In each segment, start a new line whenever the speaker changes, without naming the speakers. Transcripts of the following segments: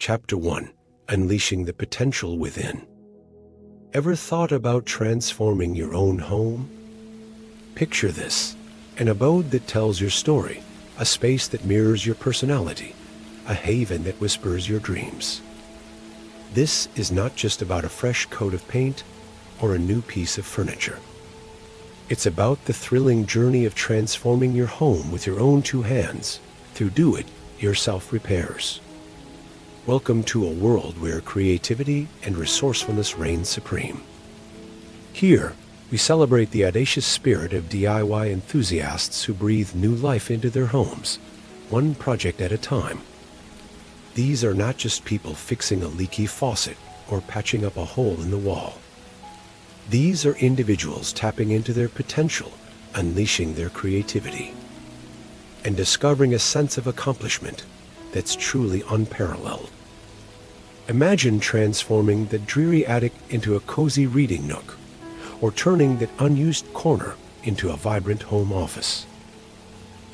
Chapter 1: Unleashing the Potential Within. Ever thought about transforming your own home? Picture this: an abode that tells your story, a space that mirrors your personality, a haven that whispers your dreams. This is not just about a fresh coat of paint or a new piece of furniture. It's about the thrilling journey of transforming your home with your own two hands through do-it-yourself repairs. Welcome to a world where creativity and resourcefulness reign supreme. Here, we celebrate the audacious spirit of DIY enthusiasts who breathe new life into their homes, one project at a time. These are not just people fixing a leaky faucet or patching up a hole in the wall. These are individuals tapping into their potential, unleashing their creativity, and discovering a sense of accomplishment that's truly unparalleled. Imagine transforming the dreary attic into a cozy reading nook, or turning that unused corner into a vibrant home office.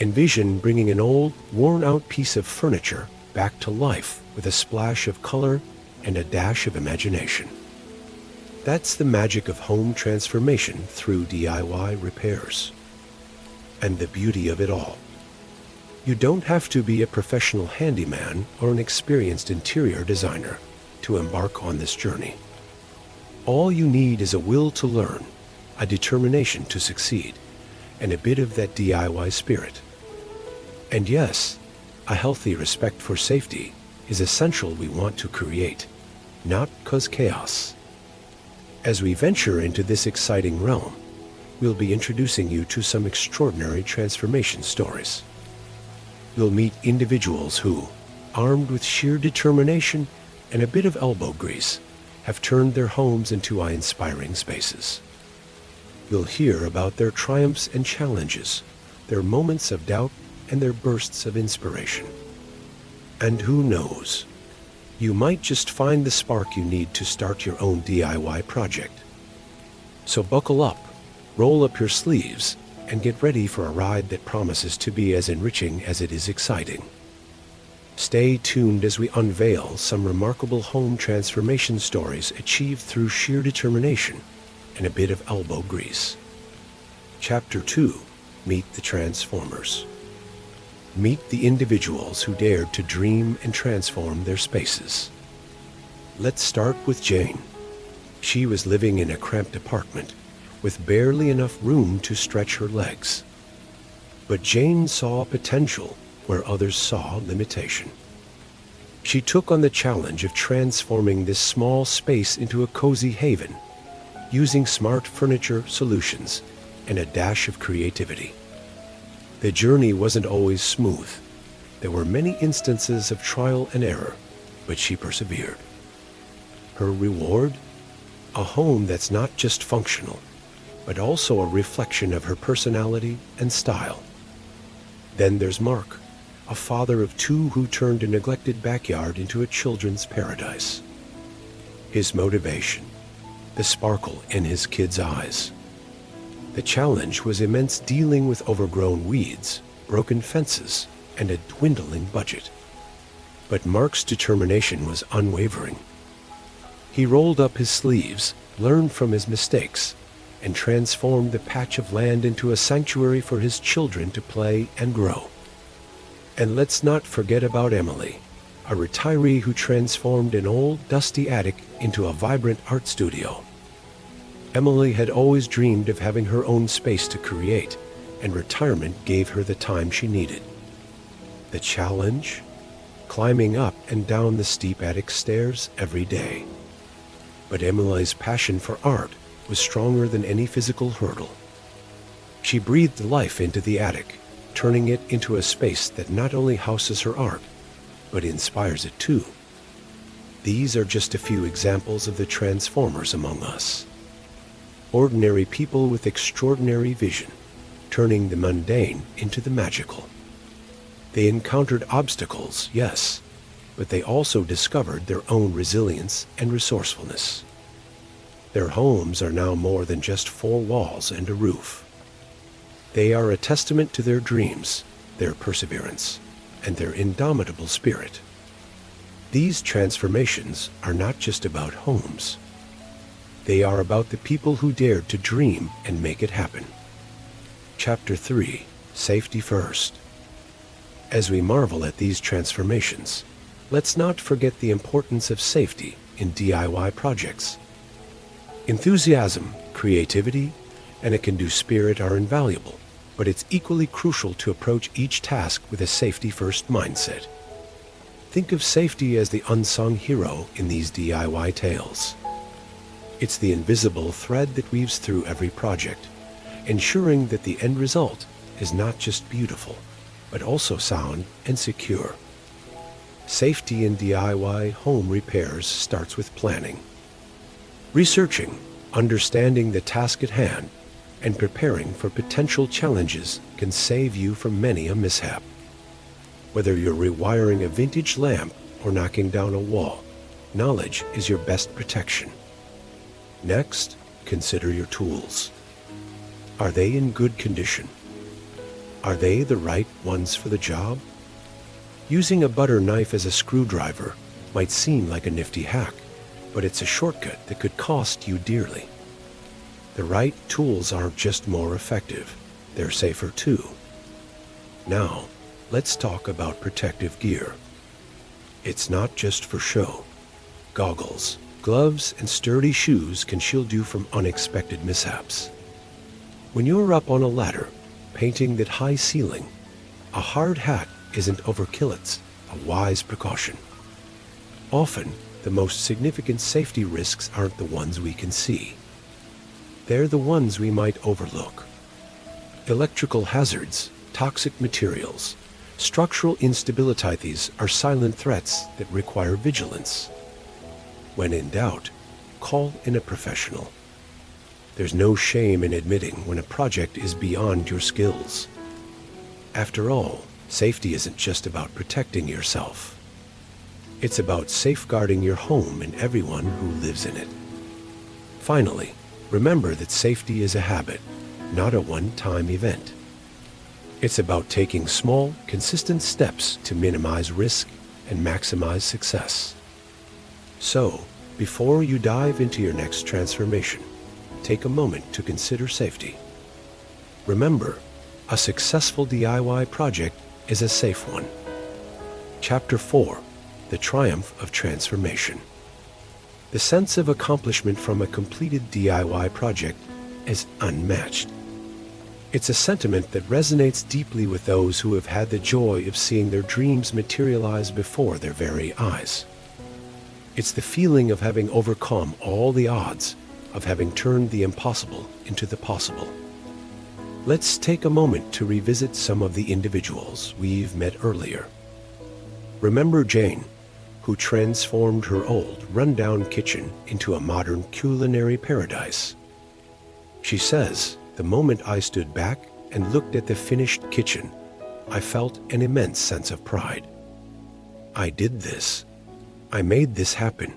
Envision bringing an old, worn-out piece of furniture back to life with a splash of color and a dash of imagination. That's the magic of home transformation through DIY repairs. And the beauty of it all: you don't have to be a professional handyman or an experienced interior designer to embark on this journey. All you need is a will to learn, a determination to succeed, and a bit of that DIY spirit. And yes, a healthy respect for safety is essential. We want to create, not cause chaos. As we venture into this exciting realm, we'll be introducing you to some extraordinary transformation stories. You'll meet individuals who, armed with sheer determination and a bit of elbow grease, have turned their homes into awe-inspiring spaces. You'll hear about their triumphs and challenges, their moments of doubt and their bursts of inspiration. And who knows, you might just find the spark you need to start your own DIY project. So buckle up, roll up your sleeves, and get ready for a ride that promises to be as enriching as it is exciting. Stay tuned as we unveil some remarkable home transformation stories achieved through sheer determination and a bit of elbow grease. Chapter 2: Meet the Transformers. Meet the individuals who dared to dream and transform their spaces. Let's start with Jane. She was living in a cramped apartment with barely enough room to stretch her legs. But Jane saw potential where others saw limitation. She took on the challenge of transforming this small space into a cozy haven, using smart furniture solutions and a dash of creativity. The journey wasn't always smooth. There were many instances of trial and error, but she persevered. Her reward? A home that's not just functional, but also a reflection of her personality and style. Then there's Mark, a father of two who turned a neglected backyard into a children's paradise. His motivation: the sparkle in his kids' eyes. The challenge was immense, dealing with overgrown weeds, broken fences, and a dwindling budget. But Mark's determination was unwavering. He rolled up his sleeves, learned from his mistakes, and transformed the patch of land into a sanctuary for his children to play and grow. And let's not forget about Emily, a retiree who transformed an old, dusty attic into a vibrant art studio. Emily had always dreamed of having her own space to create, and retirement gave her the time she needed. The challenge? Climbing up and down the steep attic stairs every day. But Emily's passion for art was stronger than any physical hurdle. She breathed life into the attic, turning it into a space that not only houses her art, but inspires it too. These are just a few examples of the transformers among us. Ordinary people with extraordinary vision, turning the mundane into the magical. They encountered obstacles, yes, but they also discovered their own resilience and resourcefulness. Their homes are now more than just four walls and a roof. They are a testament to their dreams, their perseverance, and their indomitable spirit. These transformations are not just about homes. They are about the people who dared to dream and make it happen. Chapter 3: Safety First. As we marvel at these transformations, let's not forget the importance of safety in DIY projects. Enthusiasm, creativity, and a can-do spirit are invaluable, but it's equally crucial to approach each task with a safety-first mindset. Think of safety as the unsung hero in these DIY tales. It's the invisible thread that weaves through every project, ensuring that the end result is not just beautiful, but also sound and secure. Safety in DIY home repairs starts with planning. Researching, understanding the task at hand, and preparing for potential challenges can save you from many a mishap. Whether you're rewiring a vintage lamp or knocking down a wall, knowledge is your best protection. Next, consider your tools. Are they in good condition? Are they the right ones for the job? Using a butter knife as a screwdriver might seem like a nifty hack, but it's a shortcut that could cost you dearly. The right tools aren't just more effective, they're safer too. Now, let's talk about protective gear. It's not just for show. Goggles, gloves, and sturdy shoes can shield you from unexpected mishaps. When you're up on a ladder, painting that high ceiling, a hard hat isn't overkill, it's a wise precaution. Often, the most significant safety risks aren't the ones we can see. They're the ones we might overlook. Electrical hazards, toxic materials, structural instabilities are silent threats that require vigilance. When in doubt, call in a professional. There's no shame in admitting when a project is beyond your skills. After all, safety isn't just about protecting yourself. It's about safeguarding your home and everyone who lives in it. Finally, remember that safety is a habit, not a one-time event. It's about taking small, consistent steps to minimize risk and maximize success. So, before you dive into your next transformation, take a moment to consider safety. Remember, a successful DIY project is a safe one. Chapter 4: The Triumph of Transformation. The sense of accomplishment from a completed DIY project is unmatched. It's a sentiment that resonates deeply with those who have had the joy of seeing their dreams materialize before their very eyes. It's the feeling of having overcome all the odds, of having turned the impossible into the possible. Let's take a moment to revisit some of the individuals we've met earlier. Remember Jane, who transformed her old, run-down kitchen into a modern culinary paradise. She says, "The moment I stood back and looked at the finished kitchen, I felt an immense sense of pride. I did this. I made this happen."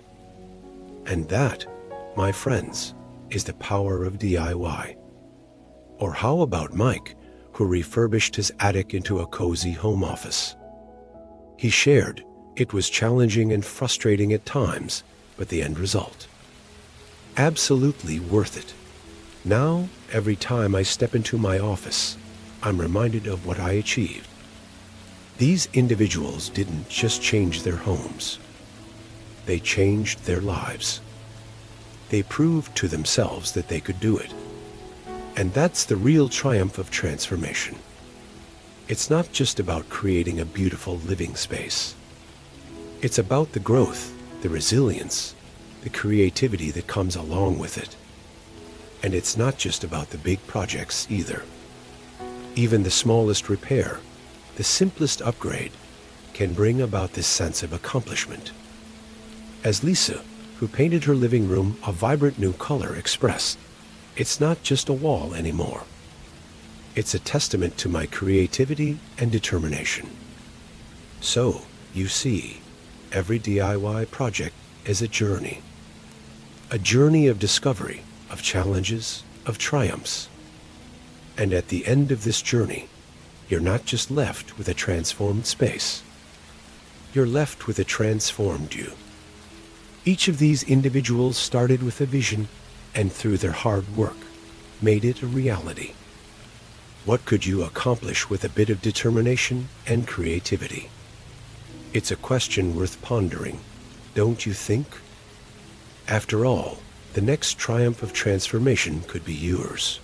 And that, my friends, is the power of DIY. Or how about Mike, who refurbished his attic into a cozy home office? He shared, "It was challenging and frustrating at times, but the end result, absolutely worth it. Now, every time I step into my office, I'm reminded of what I achieved." These individuals didn't just change their homes. They changed their lives. They proved to themselves that they could do it. And that's the real triumph of transformation. It's not just about creating a beautiful living space. It's about the growth, the resilience, the creativity that comes along with it. And it's not just about the big projects either. Even the smallest repair, the simplest upgrade, can bring about this sense of accomplishment. As Lisa, who painted her living room a vibrant new color, expressed, "It's not just a wall anymore. It's a testament to my creativity and determination." So, you see, every DIY project is a journey. A journey of discovery, of challenges, of triumphs. And at the end of this journey, you're not just left with a transformed space. you're left with a transformed you. Each of these individuals started with a vision and through their hard work made it a reality. What could you accomplish with a bit of determination and creativity? It's a question worth pondering, don't you think? After all, the next triumph of transformation could be yours.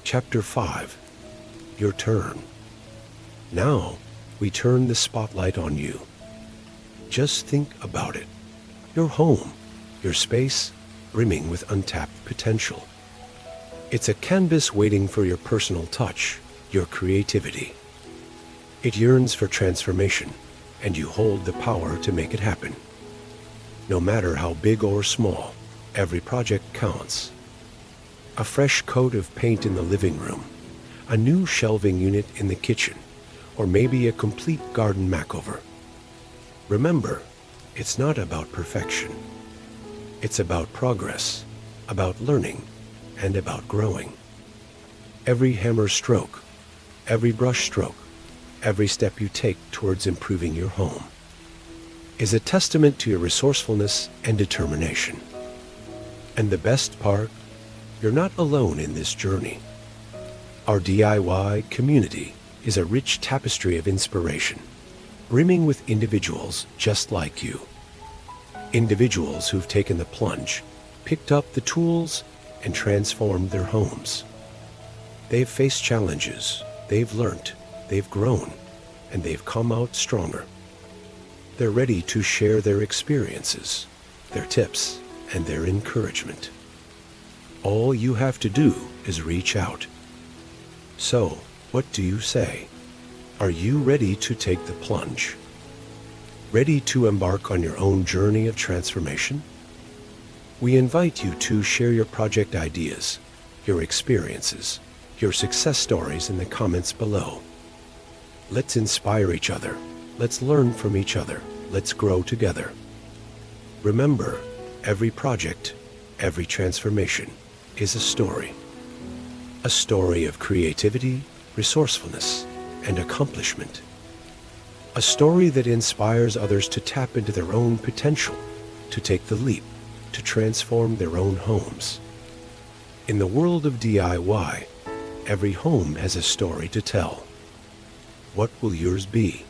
Chapter 5. Your turn. Now, we turn the spotlight on you. Just think about it. Your home, your space, brimming with untapped potential. It's a canvas waiting for your personal touch, your creativity. It yearns for transformation, and you hold the power to make it happen. No matter how big or small, every project counts. A fresh coat of paint in the living room, a new shelving unit in the kitchen, or maybe a complete garden makeover. Remember, it's not about perfection. It's about progress, about learning, and about growing. Every hammer stroke, every brush stroke, every step you take towards improving your home is a testament to your resourcefulness and determination. And the best part, you're not alone in this journey. Our DIY community is a rich tapestry of inspiration, brimming with individuals just like you. Individuals who've taken the plunge, picked up the tools, and transformed their homes. They've faced challenges, they've learned, they've grown, and they've come out stronger. They're ready to share their experiences, their tips, and their encouragement. All you have to do is reach out. So, what do you say? Are you ready to take the plunge? Ready to embark on your own journey of transformation? We invite you to share your project ideas, your experiences, your success stories in the comments below. Let's inspire each other. Let's learn from each other. Let's grow together. Remember, every project, every transformation is a story. A story of creativity, resourcefulness, and accomplishment. A story that inspires others to tap into their own potential, to take the leap, to transform their own homes. In the world of DIY, every home has a story to tell. What will yours be?